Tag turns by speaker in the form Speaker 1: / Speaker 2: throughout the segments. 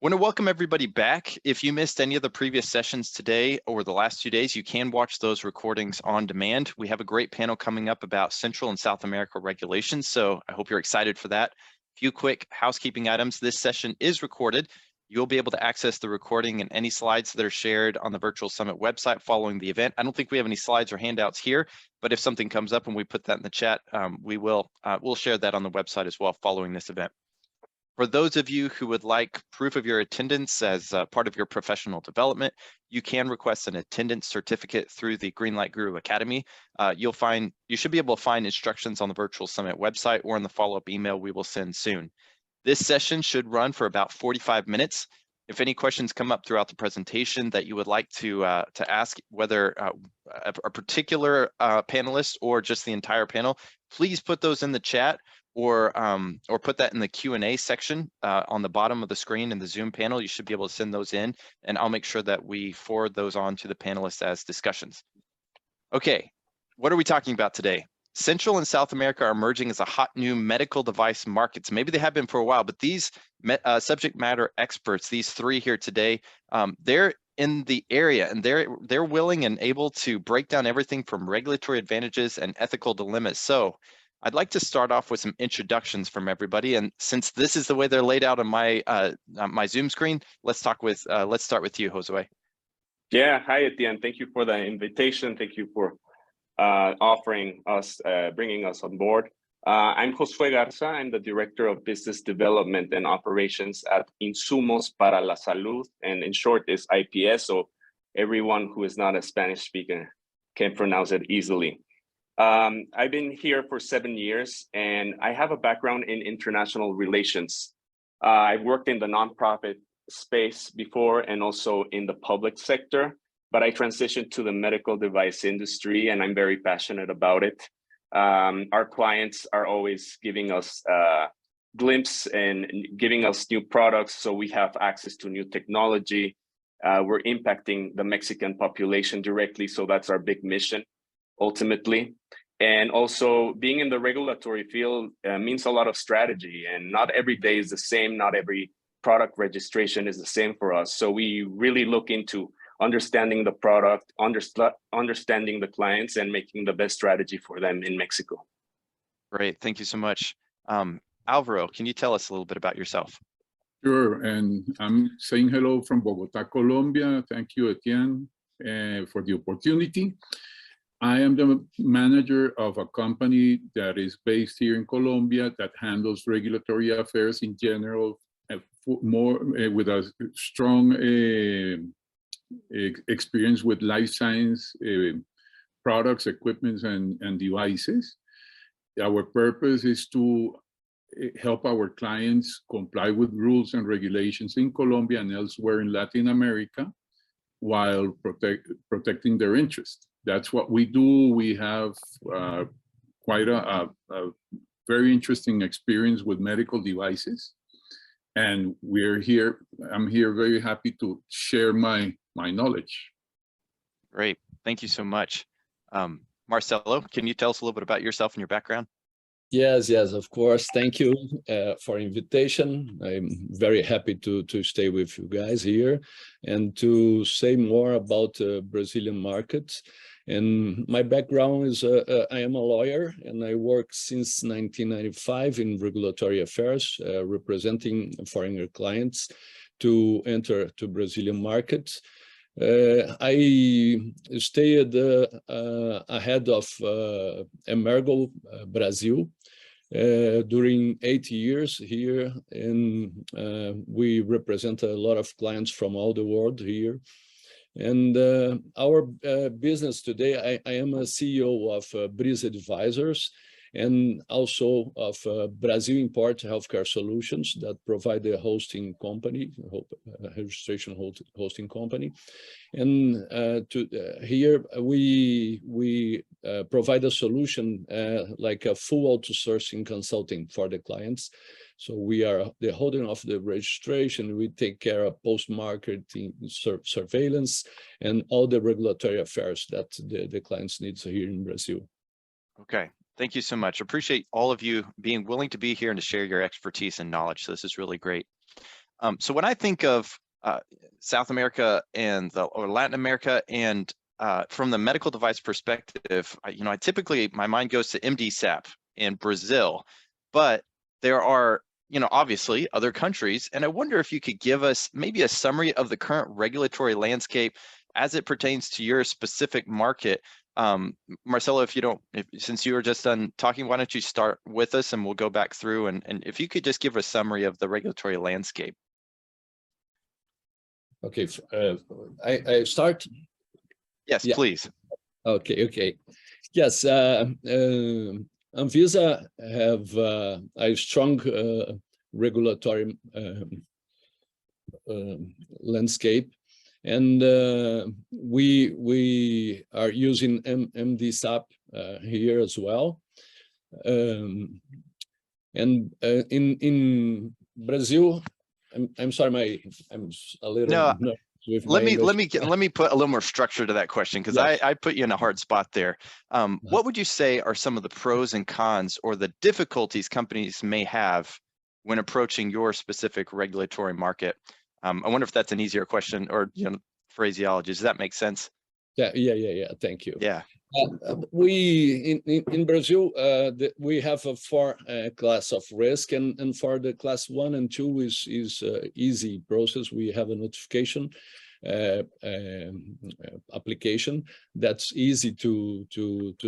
Speaker 1: Want to welcome everybody back. If you missed any of the previous sessions today or the last 2 days, you can watch those recordings on demand. We have a great panel coming up about Central and South America regulations, so I hope you're excited for that. A few quick housekeeping items. This session is recorded. You'll be able to access the recording and any slides that are shared on the Virtual Summit website following the event. I don't think we have any slides or handouts here, but if something comes up and we put that in the chat, we'll share that on the website as well following this event. For those of you who would like proof of your attendance as part of your professional development, you can request an attendance certificate through the Greenlight Guru Academy. You should be able to find instructions on the Virtual Summit website or in the follow-up email we will send soon. This session should run for about 45 minutes. If any questions come up throughout the presentation that you would like to ask, whether a particular panelist or just the entire panel, please put those in the chat or put that in the Q&A section on the bottom of the screen in the Zoom panel. You should be able to send those in, and I'll make sure that we forward those on to the panelists as discussions. Okay, what are we talking about today? Central and South America are emerging as a hot new medical device markets. Maybe they have been for a while, but these subject matter experts, these three here today, they're in the area and they're willing and able to break down everything from regulatory advantages and ethical dilemmas. So I'd like to start off with some introductions from everybody. And since this is the way they're laid out on my Zoom screen, let's start with you, Josue.
Speaker 2: Yeah, hi Etienne. Thank you for the invitation. Thank you for offering us, bringing us on board. I'm Josué Garza. I'm the Director of Business Development and Operations at Insumos para la Salud, and in short is IPS, so everyone who is not a Spanish speaker can pronounce it easily. I've been here for 7 years, and I have a background in international relations. I've worked in the nonprofit space before and also in the public sector, but I transitioned to the medical device industry, and I'm very passionate about it. Our clients are always giving us glimpse and giving us new products, so we have access to new technology. We're impacting the Mexican population directly, so that's our big mission, ultimately. And also being in the regulatory field means a lot of strategy, and not every day is the same. Not every product registration is the same for us. So we really look into understanding the product, understanding the clients, and making the best strategy for them in Mexico.
Speaker 1: Great, thank you so much. Alvaro, can you tell us a little bit about yourself?
Speaker 3: Sure, and I'm saying hello from Bogota, Colombia. Thank you, Etienne, for the opportunity. I am the manager of a company that is based here in Colombia that handles regulatory affairs in general, more with a strong experience with life science products, equipment, and devices. Our purpose is to help our clients comply with rules and regulations in Colombia and elsewhere in Latin America while protecting their interests. That's what we do. We have quite a very interesting experience with medical devices. And I'm here very happy to share my knowledge.
Speaker 1: Great, thank you so much. Marcelo, can you tell us a little bit about yourself and your background?
Speaker 4: Yes, of course. Thank you for invitation. I'm very happy to stay with you guys here and to say more about the Brazilian market. And my background is I am a lawyer, and I work since 1995 in regulatory affairs, representing foreign clients to enter to Brazilian markets. I stayed ahead of Emergo Brazil during 8 years here, and we represent a lot of clients from all the world here. And our business today, I am a CEO of Breeze Advisors and also of Brazil Import Healthcare Solutions that provide a hosting company, registration hosting company. And here we provide a solution like a full outsourcing consulting for the clients. So we are the holding of the registration. We take care of post-marketing surveillance and all the regulatory affairs that the clients need here in Brazil.
Speaker 1: Okay. Thank you so much. Appreciate all of you being willing to be here and to share your expertise and knowledge. So this is really great. So when I think of South America and or Latin America, and from the medical device perspective, I typically, my mind goes to MDSAP and Brazil, but there are, obviously other countries. And I wonder if you could give us maybe a summary of the current regulatory landscape as it pertains to your specific market. Marcelo, since you were just done talking, why don't you start with us and we'll go back through, and if you could just give a summary of the regulatory landscape.
Speaker 4: Okay, I start?
Speaker 1: Yes, yeah. Please.
Speaker 4: Okay. Yes, Anvisa have a strong regulatory landscape, and we are using MDSAP here as well. And in Brazil, I'm sorry, I'm a little.
Speaker 1: No. Let me put a little more structure to that question, because yes. I put you in a hard spot there. What would you say are some of the pros and cons, or the difficulties companies may have when approaching your specific regulatory market? I wonder if that's an easier question, or phraseology. Does that make sense?
Speaker 4: Yeah. Thank you.
Speaker 1: Yeah.
Speaker 4: We in Brazil we have a 4 class of risk, and for the class 1 and 2 is easy process. We have a notification application that's easy to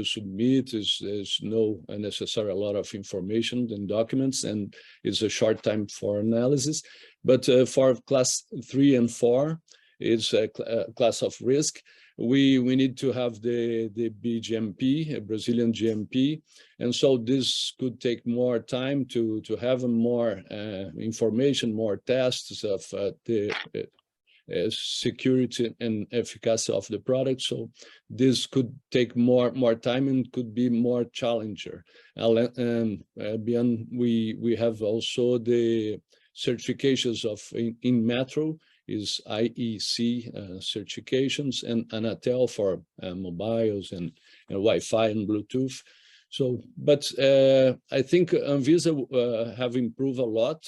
Speaker 4: submit. There's no necessary a lot of information and documents, and it's a short time for analysis. But for class 3 and 4, it's a class of risk. We need to have the BGMP, a Brazilian GMP, and so this could take more time to have more information, more tests of the security and efficacy of the product. So this could take more time and could be more challenging. And beyond, we have also the certifications of in Metro is IEC certifications, and Anatel for mobiles and Wi-Fi and Bluetooth. So, but I think Anvisa have improved a lot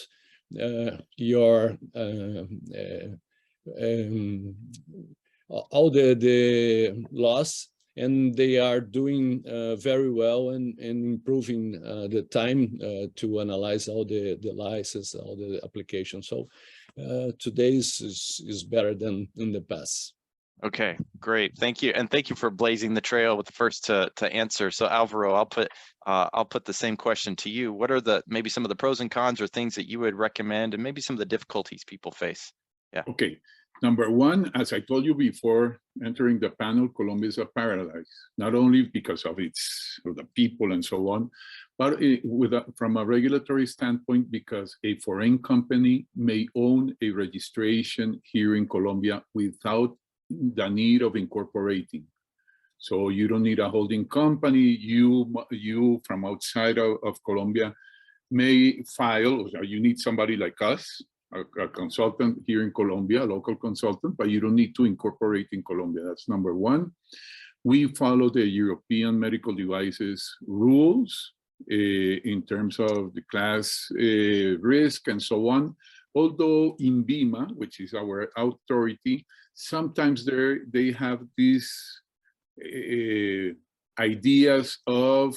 Speaker 4: all the laws, and they are doing very well and improving the time to analyze all the license, all the applications. So today is better than in the past.
Speaker 1: Okay, great, thank you, and thank you for blazing the trail with the first to answer. So Alvaro, I'll put the same question to you. What are maybe some of the pros and cons, or things that you would recommend, and maybe some of the difficulties people face? Yeah.
Speaker 3: Okay. Number 1, as I told you before entering the panel, Colombia is a paradise, not only because of the people and so on, but from a regulatory standpoint, because a foreign company may own a registration here in Colombia without the need of incorporating. So you don't need a holding company. You from outside of Colombia may file, or you need somebody like us, a consultant here in Colombia, a local consultant, but you don't need to incorporate in Colombia. That's number 1. We follow the European medical devices rules in terms of the class risk and so on. Although INVIMA, which is our authority, sometimes they have these ideas of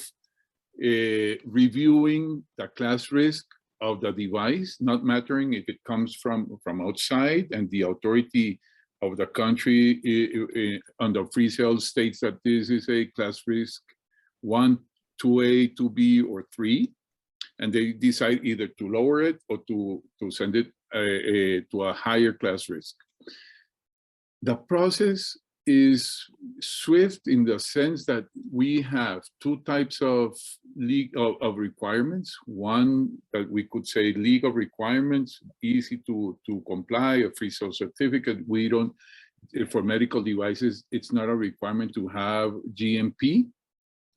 Speaker 3: reviewing the class risk of the device, not mattering if it comes from outside, and the authority of the country under free sale states that this is a class risk 1, 2A, 2B, or 3, and they decide either to lower it or to send it to a higher class risk. The process is swift in the sense that we have 2 types of requirements. One that we could say legal requirements, easy to comply, a free sale certificate. We don't, for medical devices, it's not a requirement to have GMP.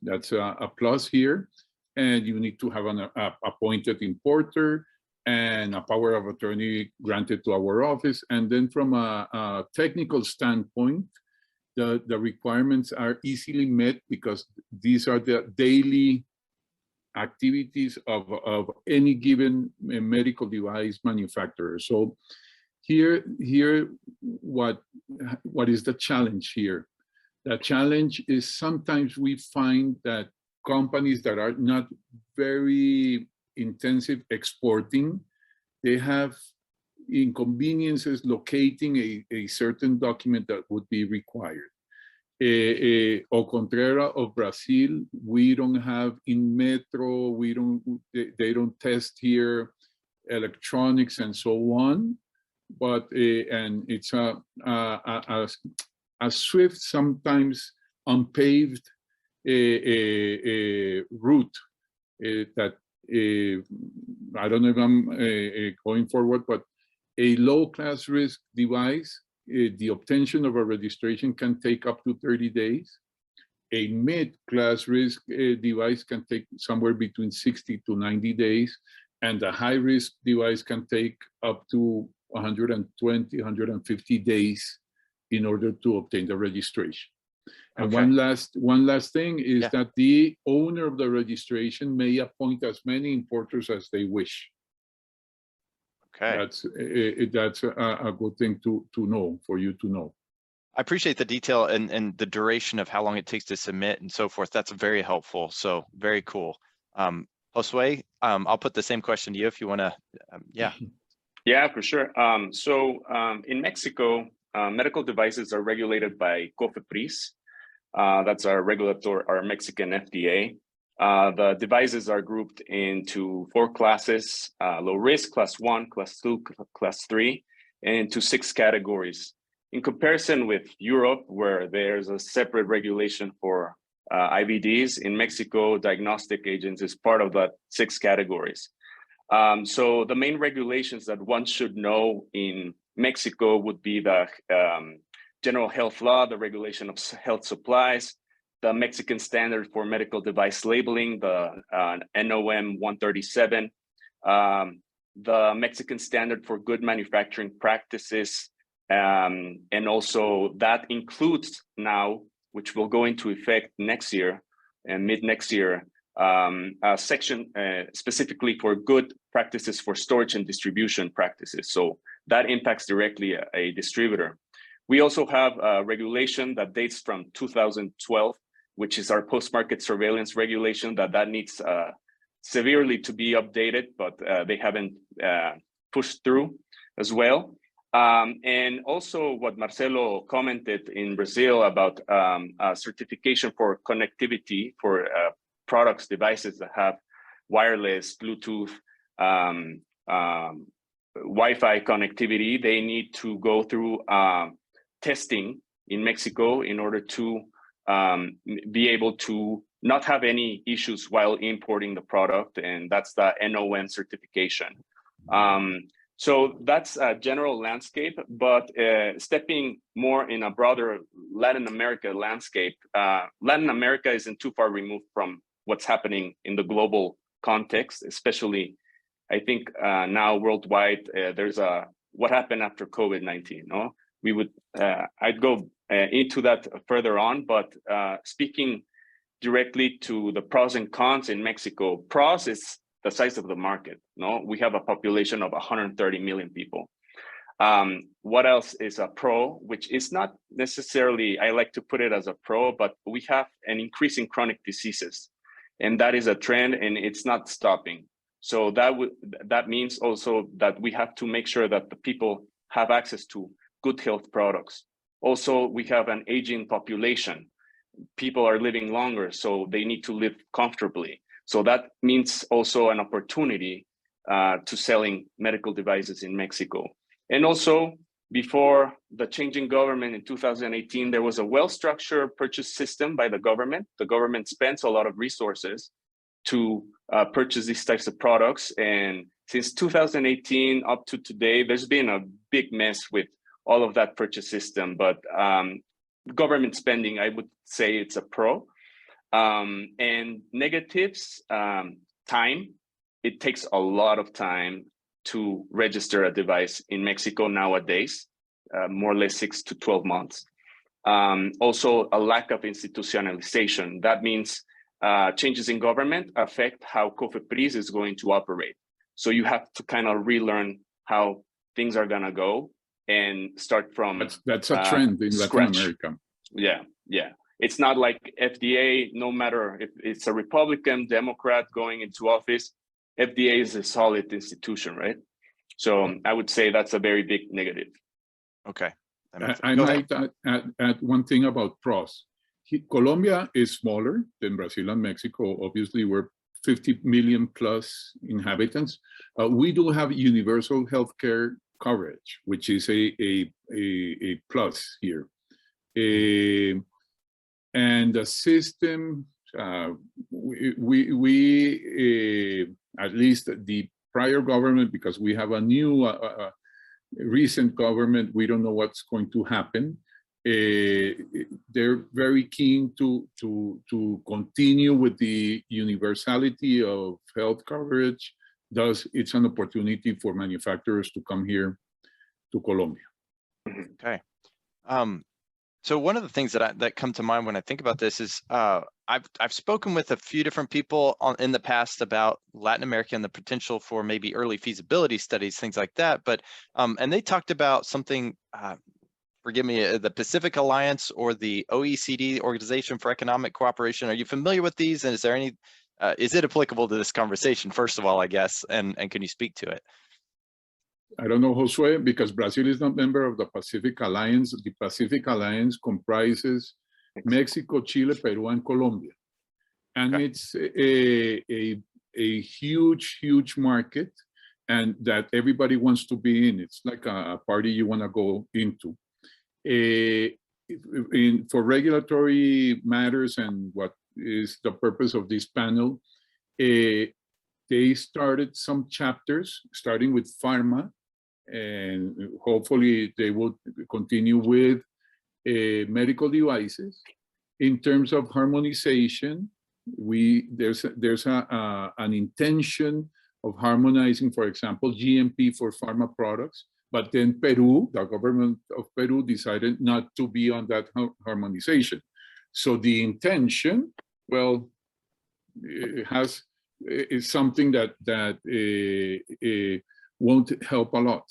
Speaker 3: That's a plus here. And you need to have an appointed importer and a power of attorney granted to our office. And then from a technical standpoint, the requirements are easily met because these are the daily activities of any given medical device manufacturer. So here what is the challenge here? The challenge is sometimes we find that companies that are not very intensive exporting, they have inconveniences locating a certain document that would be required. Au contraire of Brazil, we don't have in Metro, they don't test here electronics and so on, but and it's a swift, sometimes unpaved route that I don't know if I'm going forward, but a low class risk device, the obtention of a registration can take up to 30 days. A mid-class risk device can take somewhere between 60 to 90 days, and a high-risk device can take up to 120, 150 days in order to obtain the registration. And
Speaker 1: Okay.
Speaker 3: one last thing is that the owner of the registration may appoint as many importers as they wish.
Speaker 1: Okay.
Speaker 3: That's a good thing to know, for you to know.
Speaker 1: I appreciate the detail and the duration of how long it takes to submit and so forth. That's very helpful. So very cool. Josue, I'll put the same question to you if you want to. Yeah.
Speaker 2: Yeah, for sure. In Mexico, medical devices are regulated by COFEPRIS. That's our Mexican FDA. The devices are grouped into 4 classes: low risk, class 1, class 2, class 3, and into 6 categories. In comparison with Europe, where there's a separate regulation for IVDs, in Mexico, diagnostic agents is part of the 6 categories. So the main regulations that one should know in Mexico would be the General Health Law, the regulation of health supplies, the Mexican standard for medical device labeling, the NOM 137, the Mexican standard for good manufacturing practices, and also that includes now, which will go into effect next year and mid next year, a section specifically for good practices for storage and distribution practices. So that impacts directly a distributor. We also have a regulation that dates from 2012, which is our post-market surveillance regulation that needs severely to be updated, but they haven't pushed through as well. And also what Marcelo commented in Brazil about certification for connectivity for products, devices that have wireless, Bluetooth, Wi-Fi connectivity. They need to go through testing in Mexico in order to be able to not have any issues while importing the product, and that's the NOM certification. So that's a general landscape, but stepping more in a broader Latin America landscape, Latin America isn't too far removed from what's happening in the global context, especially, I think now worldwide, there's what happened after COVID-19, no? We would, I'd go into that further on, but speaking directly to the pros and cons in Mexico, pros is the size of the market, no? We have a population of 130 million people. What else is a pro, which is not necessarily, I like to put it as a pro, but we have an increase in chronic diseases, and that is a trend and it's not stopping. So that means also that we have to make sure that the people have access to good health products. Also, we have an aging population. People are living longer, so they need to live comfortably. So that means also an opportunity to selling medical devices in Mexico. And also, before the changing government in 2018, there was a well-structured purchase system by the government. The government spends a lot of resources to purchase these types of products. And since 2018 up to today, there's been a big mess with all of that purchase system. But government spending, I would say it's a pro. And negatives, time. It takes a lot of time to register a device in Mexico nowadays, more or less 6 to 12 months. Also, a lack of institutionalization. That means changes in government affect how COFEPRIS is going to operate. So you have to kind of relearn how things are gonna go and start from
Speaker 3: that's a trend in
Speaker 2: scratch.
Speaker 3: Latin America.
Speaker 2: Yeah. It's not like FDA, no matter if it's a Republican, Democrat going into office, FDA is a solid institution, right? So I would say that's a very big negative.
Speaker 1: Okay.
Speaker 3: I might add one thing about PROS. Colombia is smaller than Brazil and Mexico. Obviously, we're 50 million plus inhabitants. We do have universal healthcare coverage, which is a plus here. And the system, we at least the prior government, because we have a new recent government, we don't know what's going to happen. They're very keen to continue with the universality of health coverage. Thus, it's an opportunity for manufacturers to come here to Colombia.
Speaker 1: Okay. So one of the things that come to mind when I think about this is I've spoken with a few different people in the past about Latin America and the potential for maybe early feasibility studies, things like that. But and they talked about something. Forgive me, the Pacific Alliance or the OECD, Organization for Economic Cooperation. Are you familiar with these? And is there any? Is it applicable to this conversation? First of all, I guess, and can you speak to it?
Speaker 3: I don't know, Josue, because Brazil is not a member of the Pacific Alliance. The Pacific Alliance comprises Mexico, Chile, Peru, and Colombia. And okay. It's a huge market, and that everybody wants to be in. It's like a party you want to go into. For regulatory matters and what is the purpose of this panel, they started some chapters, starting with pharma, and hopefully they will continue with medical devices. In terms of harmonization, there's an intention of harmonizing, for example, GMP for pharma products, but then Peru, the government of Peru, decided not to be on that harmonization. So the intention, well, is something that won't help a lot.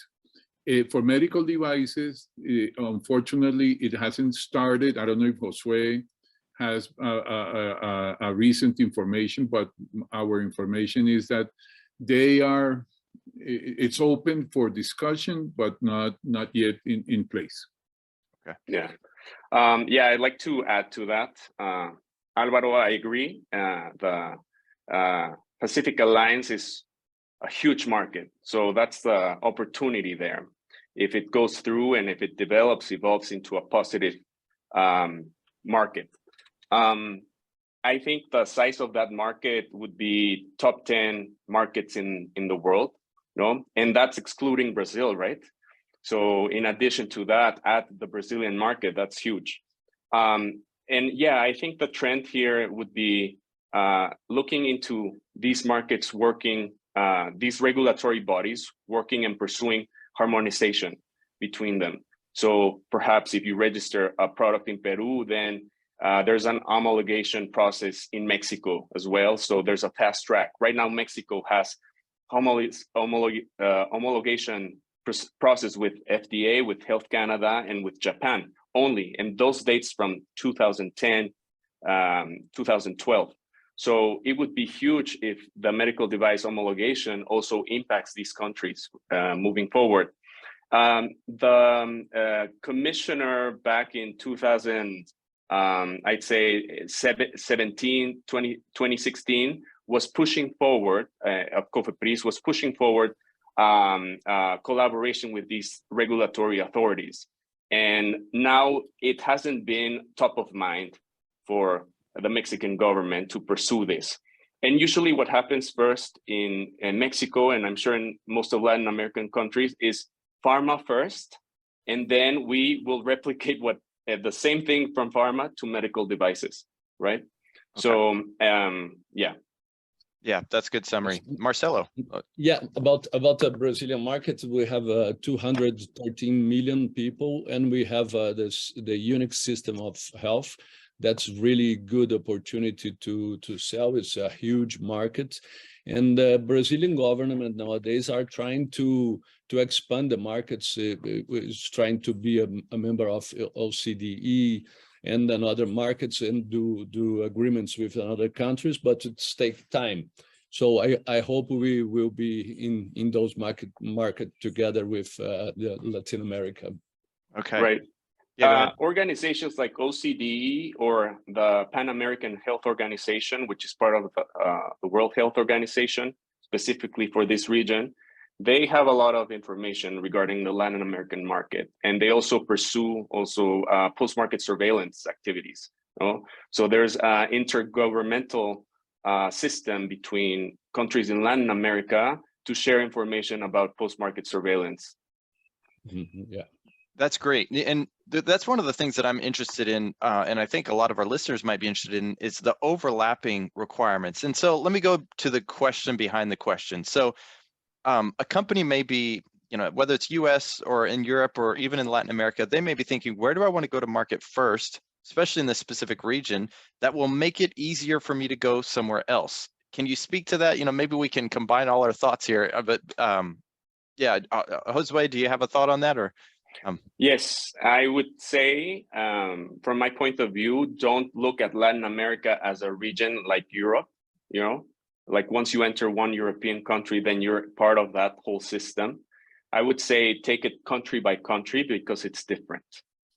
Speaker 3: For medical devices, unfortunately, it hasn't started. I don't know if Josue has a recent information, but our information is that it's open for discussion, but not yet in place.
Speaker 2: Okay. Yeah. I'd like to add to that. Alvaro, I agree. The Pacific Alliance is a huge market. So that's the opportunity there. If it goes through and if it evolves into a positive market. I think the size of that market would be top 10 markets in the world, and that's excluding Brazil, right? So in addition to that, at the Brazilian market, that's huge. And yeah, I think the trend here would be looking into these markets working, these regulatory bodies working and pursuing harmonization between them. So perhaps if you register a product in Peru, then there's an homologation process in Mexico as well. So there's a fast track. Right now, Mexico has homologation process with FDA, with Health Canada, and with Japan only. And those dates from 2010, 2012. So it would be huge if the medical device homologation also impacts these countries moving forward. The commissioner back in 2000, I'd say 2016, was pushing forward, COFEPRIS was pushing forward collaboration with these regulatory authorities. And now it hasn't been top of mind for the Mexican government to pursue this. And usually what happens first in Mexico, and I'm sure in most of Latin American countries, is pharma first, and then we will replicate the same thing from pharma to medical devices, right? Okay. So, yeah.
Speaker 1: Yeah, that's a good summary. Marcelo.
Speaker 4: Yeah, about the Brazilian market, we have 213 million people, and we have the unique system of health. that's really good opportunity to sell. It's a huge market, and the Brazilian government nowadays are trying to expand the markets. Is trying to be a member of OCDE and other markets and do agreements with other countries, but it takes time. So I hope we will be in those market together with the Latin America.
Speaker 1: Okay.
Speaker 2: Right.
Speaker 1: Yeah,
Speaker 2: organizations like OCDE or the Pan American Health Organization, which is part of the World Health Organization, specifically for this region, they have a lot of information regarding the Latin American market, and they also pursue post-market surveillance activities. You know? So there's an intergovernmental system between countries in Latin America to share information about post-market surveillance.
Speaker 4: Yeah.
Speaker 1: that's great. And that's one of the things that I'm interested in, and I think a lot of our listeners might be interested in, is the overlapping requirements. And so let me go to the question behind the question. So a company may be, whether it's US or in Europe or even in Latin America, they may be thinking, where do I want to go to market first, especially in this specific region, that will make it easier for me to go somewhere else? Can you speak to that? Maybe we can combine all our thoughts here, but yeah, Josue, do you have a thought on that? Or
Speaker 2: Yes, I would say, from my point of view, don't look at Latin America as a region like Europe. Like once you enter one European country, then you're part of that whole system. I would say take it country by country because it's different,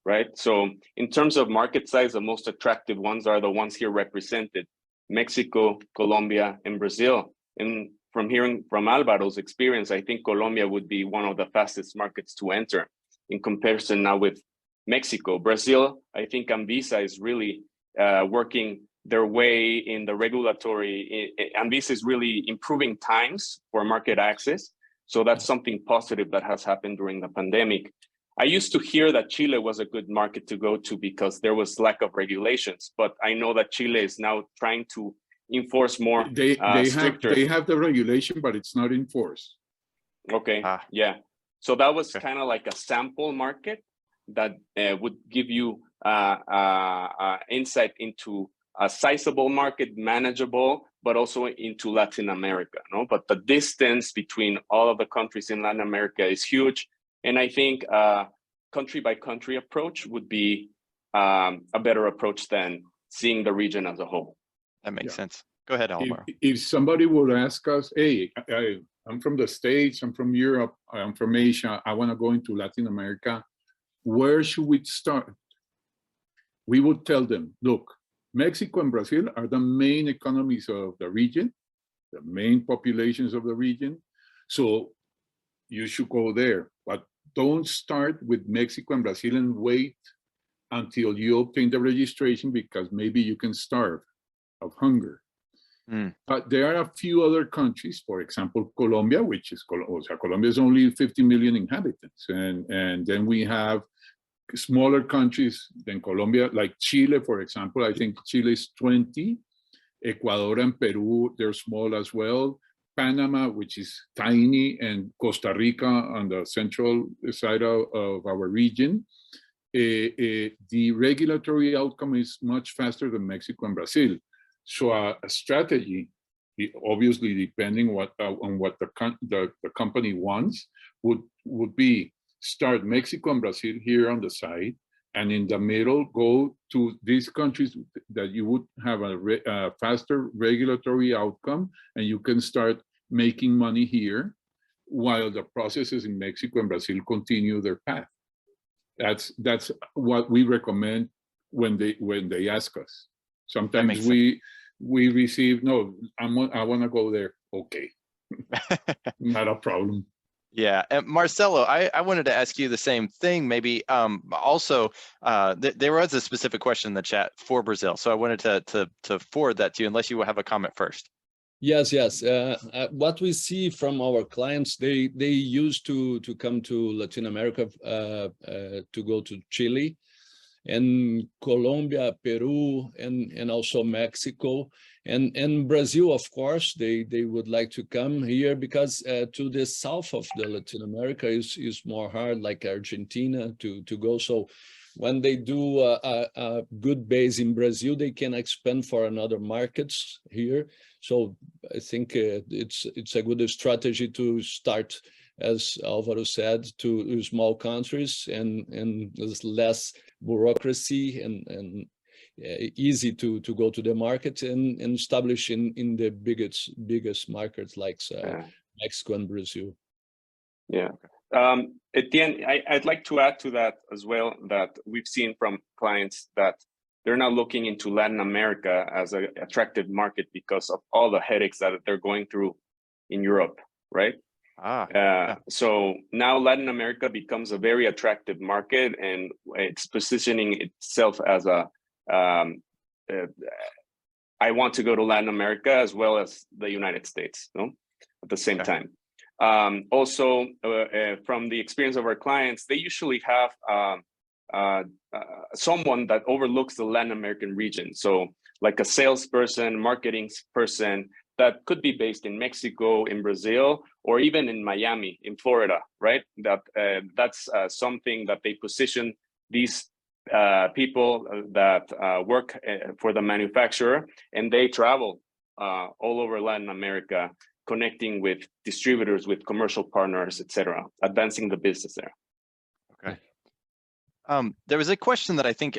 Speaker 2: right? So in terms of market size, the most attractive ones are the ones here represented: Mexico, Colombia, and Brazil. And from hearing from Alvaro's experience, I think Colombia would be one of the fastest markets to enter in comparison now with Mexico. Brazil, I think Anvisa is really working their way in the regulatory. Anvisa is really improving times for market access. So that's something positive that has happened during the pandemic. I used to hear that Chile was a good market to go to because there was lack of regulations, but I know that Chile is now trying to enforce more stricter.
Speaker 3: They have the regulation, but it's not enforced.
Speaker 2: Okay, yeah. So that was kind of like a sample market that would give you insight into a sizable market, manageable, but also into Latin America. No, but the distance between all of the countries in Latin America is huge, and I think country by country approach would be a better approach than seeing the region as a whole.
Speaker 1: That makes sense. Go ahead, Alvaro.
Speaker 3: If somebody would ask us, hey, I'm from the States, I'm from Europe, I'm from Asia, I want to go into Latin America, where should we start? We would tell them, look, Mexico and Brazil are the main economies of the region, the main populations of the region. So you should go there, but don't start with Mexico and Brazil and wait until you obtain the registration, because maybe you can starve of hunger. But there are a few other countries, for example, Colombia, which is, Colombia is only 50 million inhabitants. And then we have smaller countries than Colombia, like Chile, for example. I think Chile is 20. Ecuador and Peru, they're small as well. Panama, which is tiny, and Costa Rica on the central side of our region. The regulatory outcome is much faster than Mexico and Brazil. So a strategy, obviously depending on what the company wants, would be start Mexico and Brazil here on the side, and in the middle go to these countries that you would have a faster regulatory outcome, and you can start making money here while the processes in Mexico and Brazil continue their path. That's what we recommend when they ask us. Sometimes we receive, no, I want to go there. Okay, not a problem.
Speaker 1: Yeah, and Marcelo, I wanted to ask you the same thing. Maybe also there was a specific question in the chat for Brazil, so I wanted to forward that to you, unless you have a comment first.
Speaker 4: Yes. What we see from our clients, they used to come to Latin America to go to Chile and Colombia, Peru, and also Mexico, and Brazil, of course. They would like to come here because to the south of the Latin America is more hard, like Argentina, to go. So when they do a good base in Brazil, they can expand for another markets here. So I think it's a good strategy to start, as Alvaro said, to small countries and there's less bureaucracy and easy to go to the market and establish in the biggest markets like Mexico and Brazil.
Speaker 2: Yeah. At the end, I'd like to add to that as well, that we've seen from clients that they're not looking into Latin America as an attractive market because of all the headaches that they're going through in Europe, right? So now Latin America becomes a very attractive market, and it's positioning itself as I want to go to Latin America as well as the United States, no? At the same time. Also, from the experience of our clients, they usually have someone that overlooks the Latin American region. So like a salesperson, marketing person that could be based in Mexico, in Brazil, or even in Miami, in Florida, right? That's something that they position these people that work for the manufacturer, and they travel all over Latin America, connecting with distributors, with commercial partners, etc., advancing the business there.
Speaker 1: Okay. There was a question that I think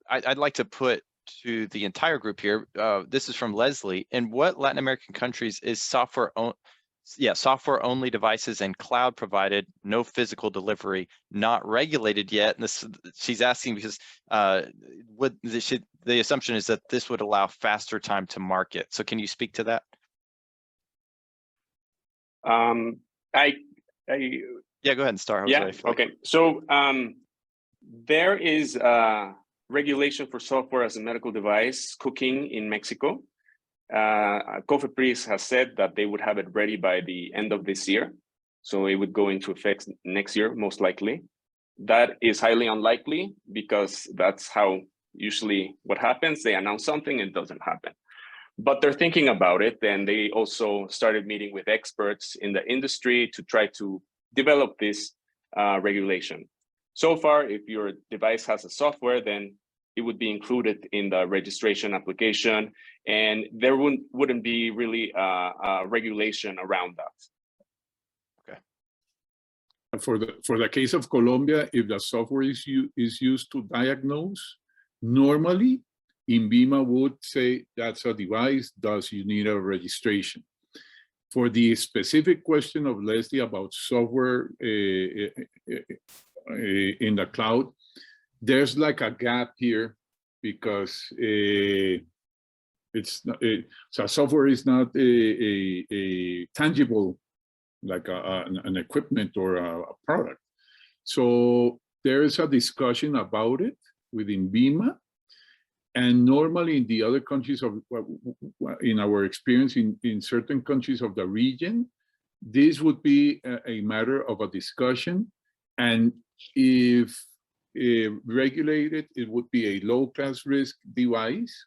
Speaker 1: I'd like to put to the entire group here. This is from Leslie. In what Latin American countries is software only devices and cloud provided, no physical delivery, not regulated yet? And she's asking because the assumption is that this would allow faster time to market. So can you speak to that?
Speaker 2: Yeah,
Speaker 1: go ahead and start, Jose.
Speaker 2: Yeah, okay. So there is regulation for software as a medical device cooking in Mexico. COFEPRIS has said that they would have it ready by the end of this year. So it would go into effect next year, most likely. That is highly unlikely because that's how usually what happens. They announce something and it doesn't happen. But they're thinking about it, and they also started meeting with experts in the industry to try to develop this regulation. So far, if your device has a software, then it would be included in the registration application, and there wouldn't be really a regulation around that.
Speaker 3: Okay. For the case of Colombia, if the software is used to diagnose, normally INVIMA would say that's a device, thus you need a registration. For the specific question of Leslie about software in the cloud, there's like a gap here because so software is not a tangible, like an equipment or a product. So there is a discussion about it within INVIMA. And normally in the other countries in our experience in certain countries of the region, this would be a matter of a discussion. And if regulated, it would be a low-class risk device.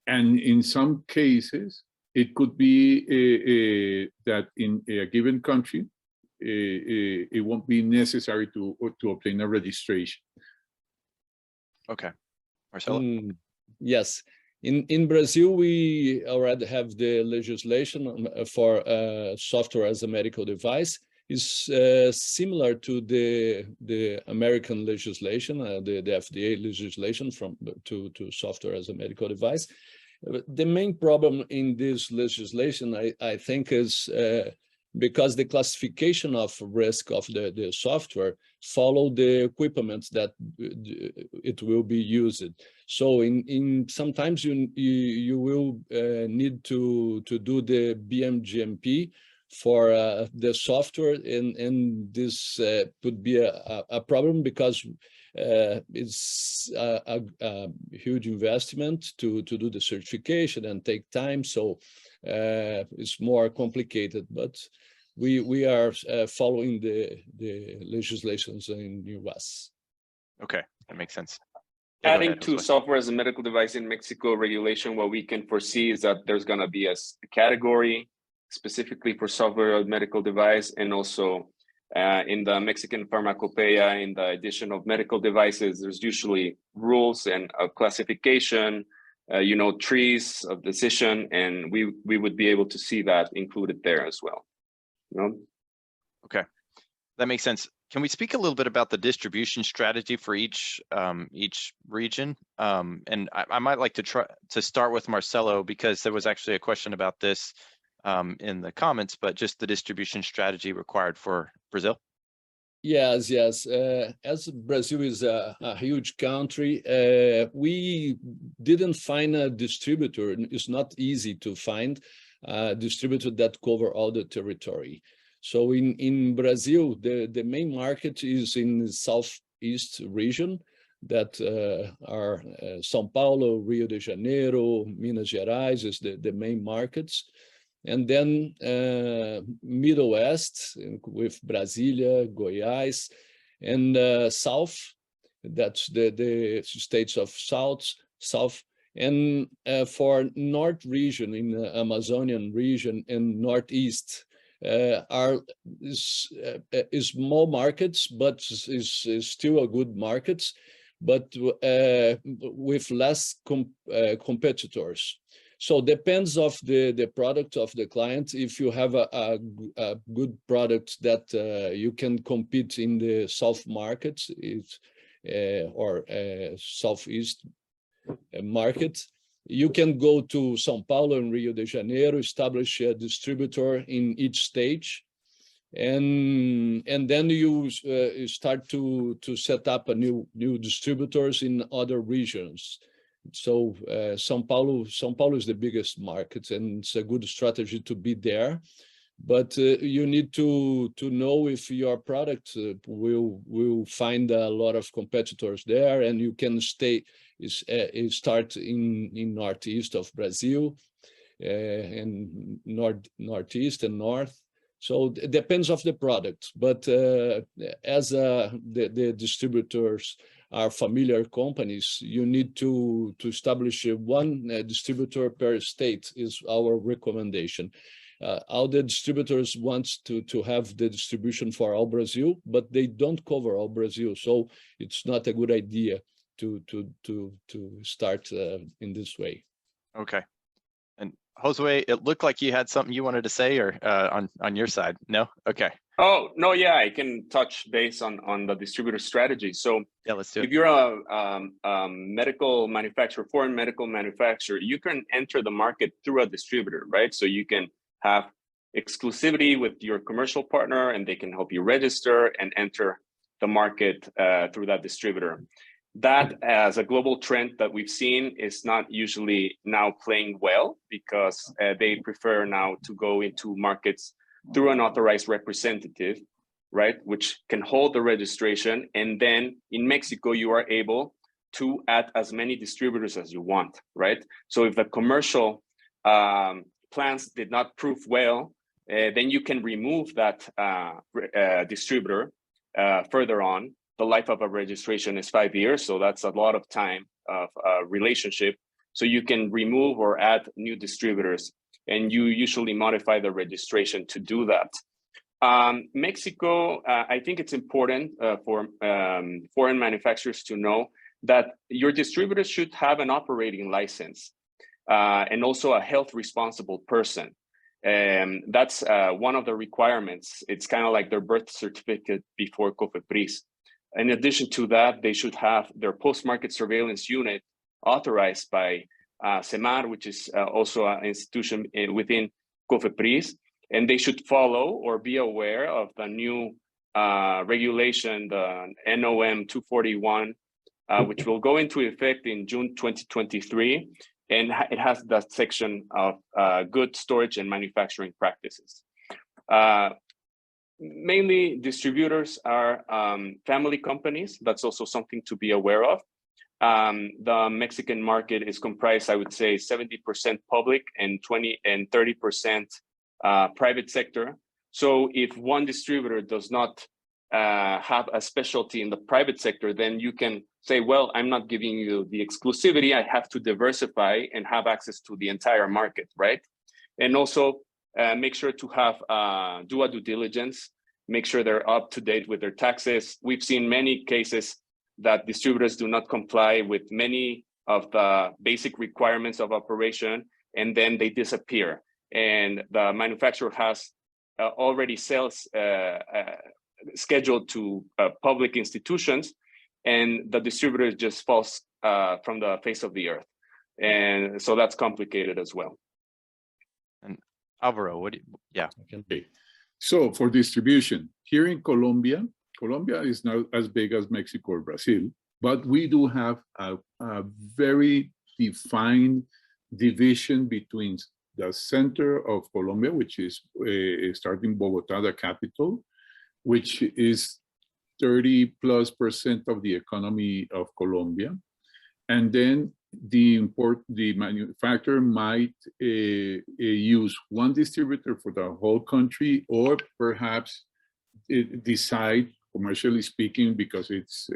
Speaker 3: And in some cases, it could be that in a given country, it won't be necessary to obtain a registration.
Speaker 1: Okay. Marcelo?
Speaker 4: Yes. In Brazil, we already have the legislation for software as a medical device. Is similar to the American legislation, the FDA legislation to software as a medical device. The main problem in this legislation, I think, is because the classification of risk of the software follow the equipment that it will be used. So sometimes you will need to do the BMGMP for the software, and this could be a problem because it's a huge investment to do the certification and take time. So it's more complicated, but we are following the legislations in the US.
Speaker 1: Okay, that makes sense.
Speaker 2: Adding to software as a medical device in Mexico regulation, what we can foresee is that there's going to be a category specifically for software as a medical device, and also In the Mexican pharmacopoeia, in the edition of medical devices, there's usually rules and a classification, trees of decision, and we would be able to see that included there as well.
Speaker 1: Okay, that makes sense. Can we speak a little bit about the distribution strategy for each region? And I might like to try to start with Marcelo, because there was actually a question about this in the comments, but just the distribution strategy required for Brazil.
Speaker 4: Yes. As Brazil is a huge country, we didn't find a distributor. It's not easy to find a distributor that cover all the territory. So in Brazil, the main market is in the southeast region, that are São Paulo, Rio de Janeiro, Minas Gerais is the main markets. And then Middle West with Brasília, Goiás, and South, that's the states of South. And for North region, in the Amazonian region and Northeast, are small markets, but is still a good markets, but with less competitors. So depends of the product of the client. If you have a good product that you can compete in the South markets, or Southeast market, you can go to São Paulo and Rio de Janeiro, establish a distributor in each stage, and then you start to set up a new distributors in other regions. So São Paulo is the biggest market, and it's a good strategy to be there. But you need to know if your product will find a lot of competitors there, and you can start in northeast of Brazil, and northeast and north. So it depends of the product. But as the distributors are familiar companies, you need to establish one distributor per state is our recommendation. All the distributors want to have the distribution for all Brazil, but they don't cover all Brazil, so it's not a good idea to start in this way.
Speaker 1: Okay. And Josue, it looked like you had something you wanted to say, or on your side. No? Okay.
Speaker 2: Oh, no, yeah, I can touch base on the distributor strategy. So
Speaker 1: yeah, let's do it.
Speaker 2: If you're a medical manufacturer, foreign medical manufacturer, you can enter the market through a distributor, right? So you can have exclusivity with your commercial partner, and they can help you register and enter the market through that distributor. That, as a global trend that we've seen, is not usually now playing well, because they prefer now to go into markets through an authorized representative, right, which can hold the registration. And then in Mexico, you are able to add as many distributors as you want, right? So if the commercial plans did not prove well, then you can remove that distributor further on. The life of a registration is 5 years, so that's a lot of time of relationship. So you can remove or add new distributors, and you usually modify the registration to do that. Mexico, I think it's important for foreign manufacturers to know that your distributors should have an operating license and also a health responsible person. That's one of the requirements. It's kind of like their birth certificate before COFEPRIS. In addition to that, they should have their post-market surveillance unit authorized by CEMAR, which is also an institution within COFEPRIS, and they should follow or be aware of the new regulation, the NOM 241, which will go into effect in June 2023, and it has that section of good storage and manufacturing practices. Mainly distributors are family companies. That's also something to be aware of. The Mexican market is comprised, I would say, 70% public and 30% private sector. So if one distributor does not have a specialty in the private sector, then you can say, well, I'm not giving you the exclusivity. I have to diversify and have access to the entire market, right? And also make sure to have do a due diligence make sure they're up to date with their taxes. We've seen many cases that distributors do not comply with many of the basic requirements of operation, and then they disappear. And the manufacturer has already sales scheduled to public institutions, and the distributor just falls from the face of the earth. And so that's complicated as well.
Speaker 1: And Alvaro, what do you, yeah.
Speaker 3: Okay. So for distribution, here in Colombia, Colombia is not as big as Mexico or Brazil, but we do have a very defined division between the center of Colombia, which is starting Bogotá, the capital, which is 30+% of the economy of Colombia. And then the manufacturer might use one distributor for the whole country, or perhaps decide, commercially speaking, because it's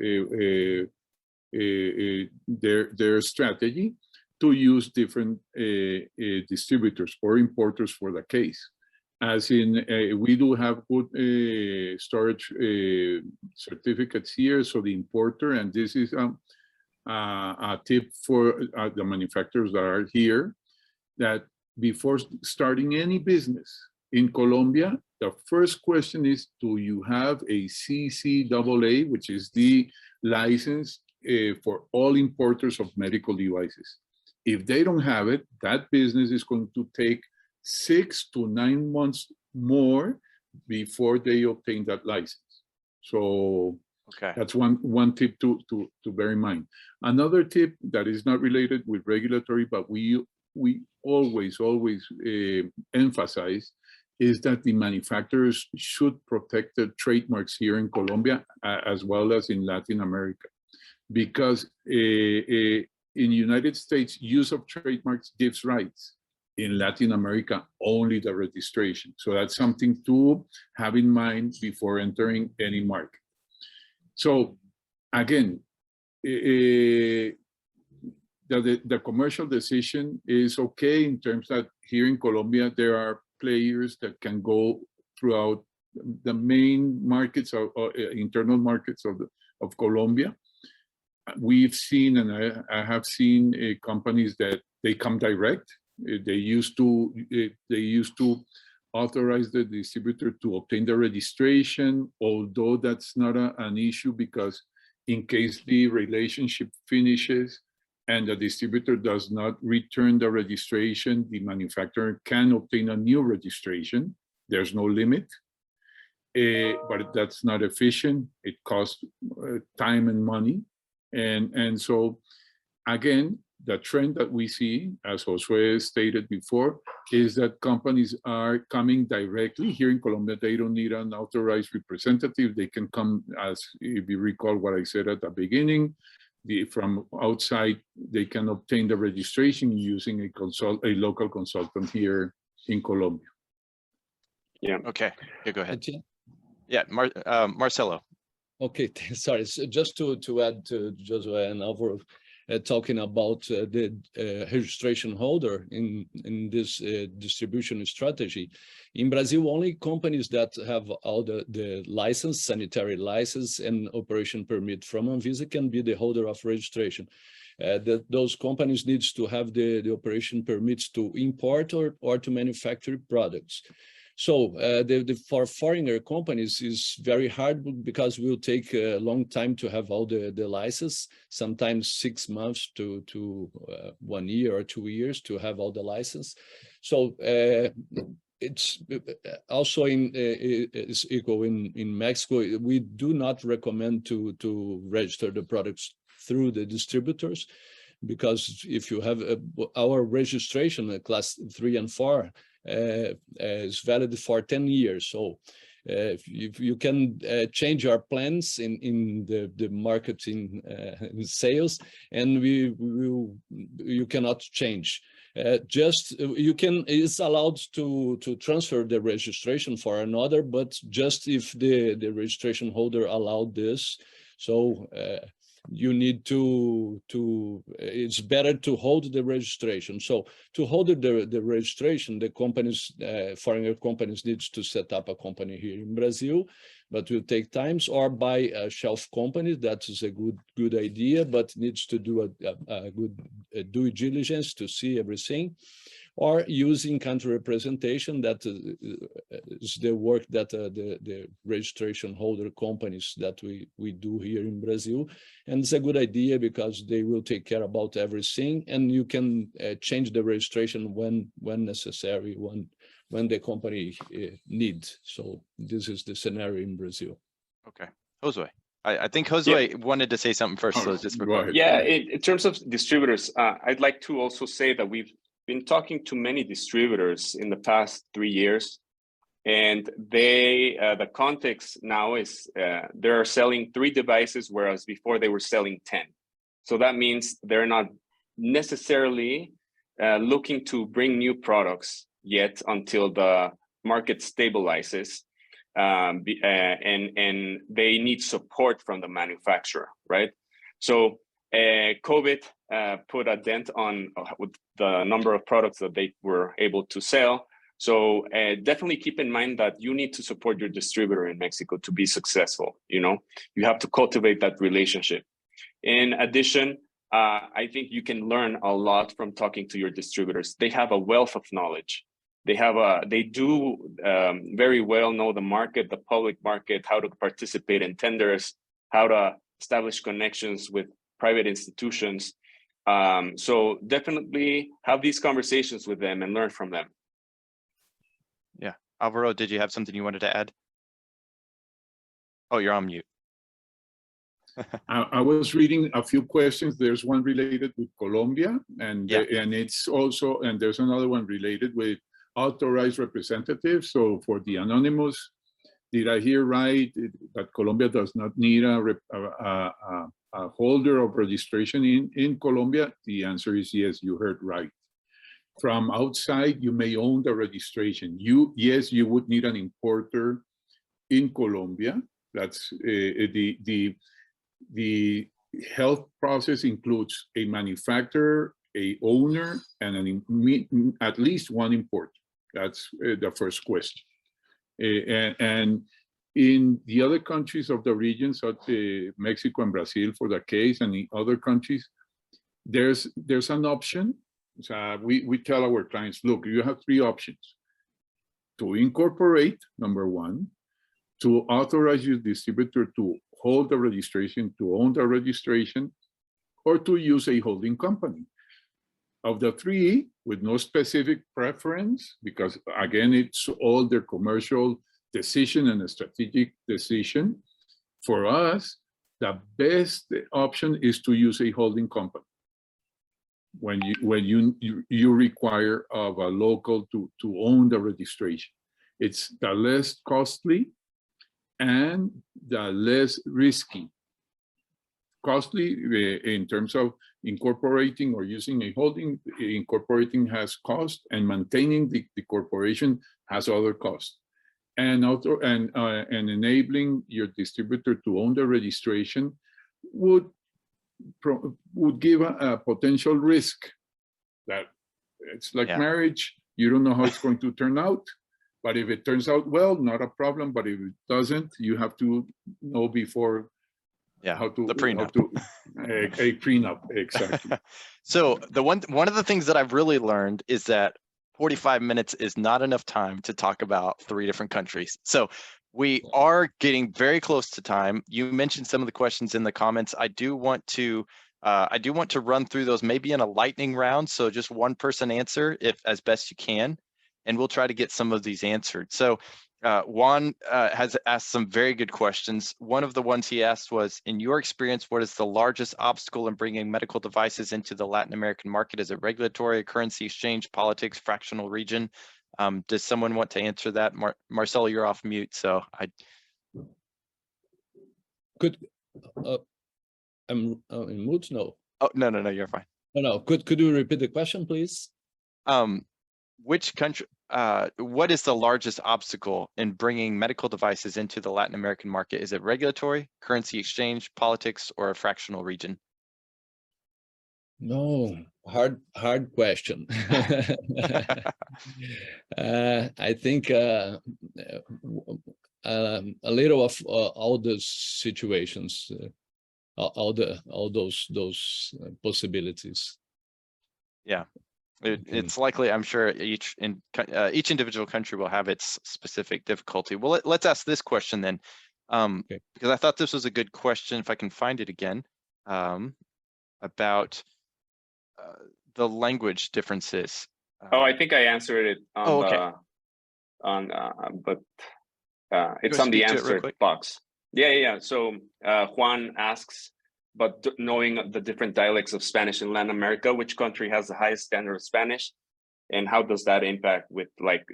Speaker 3: their strategy, to use different distributors or importers for the case. As in, we do have good storage certificates here, so the importer, and this is a tip for the manufacturers that are here, that before starting any business in Colombia, the first question is, do you have a CCAA, which is the license for all importers of medical devices? If they don't have it, that business is going to take 6 to 9 months more before they obtain that license. So
Speaker 1: Okay.
Speaker 3: that's one tip to bear in mind. Another tip that is not related with regulatory, but we always emphasize, is that the manufacturers should protect their trademarks here in Colombia as well as in Latin America, because in the United States, use of trademarks gives rights. In Latin America, only the registration. So that's something to have in mind before entering any market. So again, the commercial decision is okay in terms that here in Colombia, there are players that can go throughout the main markets of internal markets of Colombia. We've seen, and I have seen companies that they come direct. They used to authorize the distributor to obtain the registration, although that's not an issue, because in case the relationship finishes and the distributor does not return the registration, the manufacturer can obtain a new registration. There's no limit, but that's not efficient. It costs time and money. And so, again, the trend that we see, as Josue stated before, is that companies are coming directly. Here in Colombia, they don't need an authorized representative. They can come, as if you recall what I said at the beginning, from outside, they can obtain the registration using a local consultant here in Colombia.
Speaker 2: Yeah.
Speaker 1: Okay. Yeah, go ahead. Yeah, Marcelo.
Speaker 4: Okay, sorry. So just to add to Josue and Alvaro, talking about the registration holder in this distribution strategy. In Brazil, only companies that have all the license, sanitary license and operation permit from Anvisa can be the holder of registration. Those companies need to have the operation permits to import or to manufacture products. So for foreigner companies is very hard, because it will take a long time to have all the license, sometimes 6 months to 1 year or 2 years to have all the license. So it's also is equal in Mexico. We do not recommend to register the products through the distributors, because if you have our registration class 3 and 4 is valid for 10 years. So if you can change your plans in the marketing in sales, and you cannot change. It's allowed to transfer the registration for another, but just if the registration holder allowed this. So you need to it's better to hold the registration. So to hold the registration, the companies, foreign companies needs to set up a company here in Brazil, but will take times, or buy a shelf company. That is a good idea, but needs to do a good due diligence to see everything, or using country representation. That is the work that the registration holder companies that we do here in Brazil. And it's a good idea because they will take care about everything, and you can change the registration when necessary, when the company needs. So this is the scenario in Brazil.
Speaker 1: Okay, Josue. I think Josue wanted to say something first, so just
Speaker 3: go ahead.
Speaker 2: Yeah, in terms of distributors, I'd like to also say that we've been talking to many distributors in the past 3 years, and they the context now is they're selling 3 devices, whereas before they were selling 10. So that means they're not necessarily looking to bring new products yet until the market stabilizes, and they need support from the manufacturer, right? So COVID put a dent on the number of products that they were able to sell. So definitely keep in mind that you need to support your distributor in Mexico to be successful. You know, you have to cultivate that relationship. In addition, I think you can learn a lot from talking to your distributors. They have a wealth of knowledge. They do very well know the market, the public market, how to participate in tenders, how to establish connections with private institutions. So definitely have these conversations with them and learn from them.
Speaker 1: Yeah, Alvaro, did you have something you wanted to add? Oh, you're on mute.
Speaker 3: I was reading a few questions. There's one related with Colombia, and it's also, and there's another one related with authorized representatives. So for the anonymous, did I hear right that Colombia does not need a holder of registration in Colombia? The answer is yes, you heard right. From outside, you may own the registration. Yes, you would need an importer in Colombia. That's the health process includes a manufacturer, a owner, and at least one importer. That's the first question. And in the other countries of the region, such as Mexico and Brazil for the case, and in other countries, there's an option. So we tell our clients, look, you have 3 options: to incorporate, number 1, to authorize your distributor to hold the registration, to own the registration, or to use a holding company. Of the 3, with no specific preference, because again, it's all their commercial decision and a strategic decision. For us, the best option is to use a holding company when you require of a local to own the registration. It's the less costly and the less risky. Costly in terms of incorporating or using a holding. Incorporating has cost, and maintaining the corporation has other costs. And enabling your distributor to own the registration would give a potential risk. That it's like marriage. You don't know how it's going to turn out. But if it turns out well, not a problem. But if it doesn't, you have to know before how to
Speaker 1: the prenup.
Speaker 3: A prenup, exactly.
Speaker 1: So one of the things that I've really learned is that 45 minutes is not enough time to talk about 3 different countries. So we are getting very close to time. You mentioned some of the questions in the comments. I do want to run through those maybe in a lightning round. So just one person answer if as best you can, and we'll try to get some of these answered. So Juan has asked some very good questions. One of the ones he asked was, in your experience, what is the largest obstacle in bringing medical devices into the Latin American market? Is it regulatory, currency exchange, politics, fractional region? Does someone want to answer that? Marcelo, you're off mute, so I
Speaker 4: could. I'm in mute. No.
Speaker 1: Oh, no, you're fine.
Speaker 4: No. Could you repeat the question, please?
Speaker 1: Which country? What is the largest obstacle in bringing medical devices into the Latin American market? Is it regulatory, currency exchange, politics, or a fractional region?
Speaker 4: No, hard question. I think a little of all those situations, all those possibilities.
Speaker 1: Yeah. It's likely, I'm sure each individual country will have its specific difficulty. Well, let's ask this question then, because I thought this was a good question, if I can find it again, about the language differences.
Speaker 2: I think I answered it on it's on the answer box. Yeah. So Juan asks, but knowing the different dialects of Spanish in Latin America, which country has the highest standard of Spanish, and how does that impact with like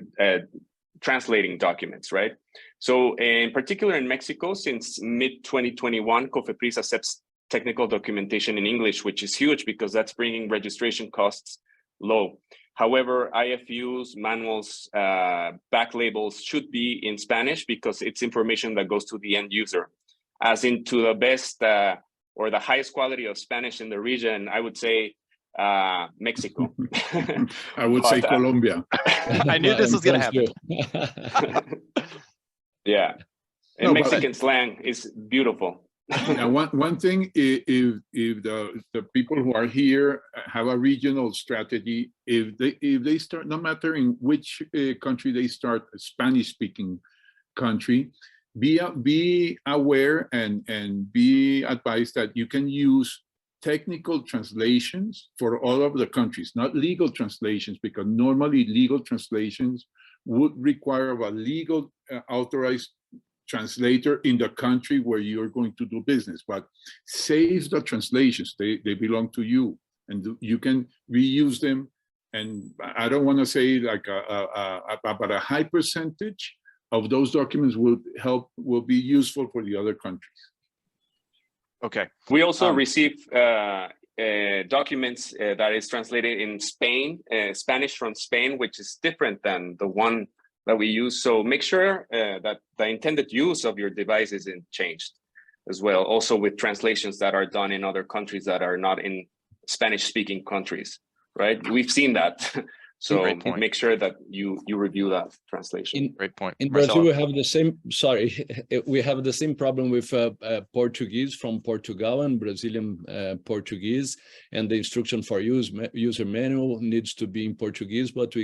Speaker 2: translating documents, right? So in particular in Mexico, since mid-2021, COFEPRIS accepts technical documentation in English, which is huge because that's bringing registration costs low. However, IFUs, manuals, back labels should be in Spanish because it's information that goes to the end user. As into the best or the highest quality of Spanish in the region, I would say Mexico.
Speaker 3: I would say Colombia.
Speaker 1: I knew this was going to happen.
Speaker 2: Yeah, and Mexican slang is beautiful.
Speaker 3: Now, one thing, if the people who are here have a regional strategy, if they start, no matter in which country they start, a Spanish-speaking country, be aware and be advised that you can use technical translations for all of the countries, not legal translations, because normally legal translations would require a legal authorized translator in the country where you're going to do business. But save the translations, they belong to you, and you can reuse them. And I don't want to say like but a high percentage of those documents will be useful for the other countries.
Speaker 1: Okay.
Speaker 2: We also receive documents that is translated in Spanish from Spain, which is different than the one that we use. So make sure that the intended use of your device isn't changed as well. Also with translations that are done in other countries that are not in Spanish-speaking countries, right? We've seen that. So make sure that you review that translation.
Speaker 1: Great point.
Speaker 4: In Brazil, we have the same. Sorry, we have the same problem with Portuguese from Portugal and Brazilian Portuguese, and the instruction for user manual needs to be in Portuguese, but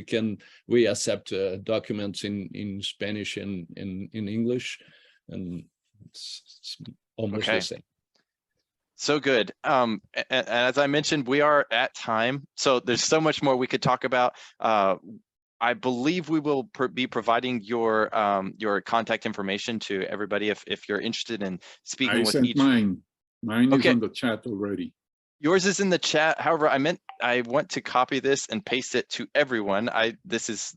Speaker 4: we accept documents in Spanish and in English, and it's almost the same.
Speaker 1: So good. And as I mentioned, we are at time. So there's so much more we could talk about. I believe we will be providing your contact information to everybody if you're interested in speaking with each.
Speaker 3: Mine is on the chat already.
Speaker 1: Yours is in the chat. However, I want to copy this and paste it to everyone. This is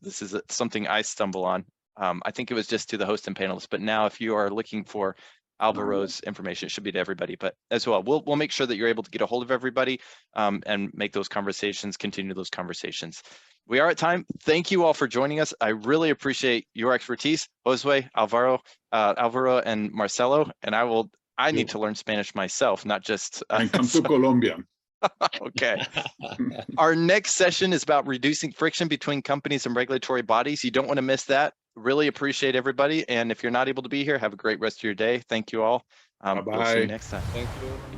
Speaker 1: something I stumble on. I think it was just to the host and panelists, but now if you are looking for Alvaro's information, it should be to everybody, but as well, we'll make sure that you're able to get a hold of everybody and make those conversations, continue those conversations. We are at time. Thank you all for joining us. I really appreciate your expertise, Josue, Alvaro, and Marcelo. And I need to learn Spanish myself, not just
Speaker 3: and come to Colombia.
Speaker 1: Okay. Our next session is about reducing friction between companies and regulatory bodies. You don't want to miss that. Really appreciate everybody. And if you're not able to be here, have a great rest of your day. Thank you all.
Speaker 3: Bye-bye.
Speaker 1: We'll see you next time.
Speaker 4: Thank you.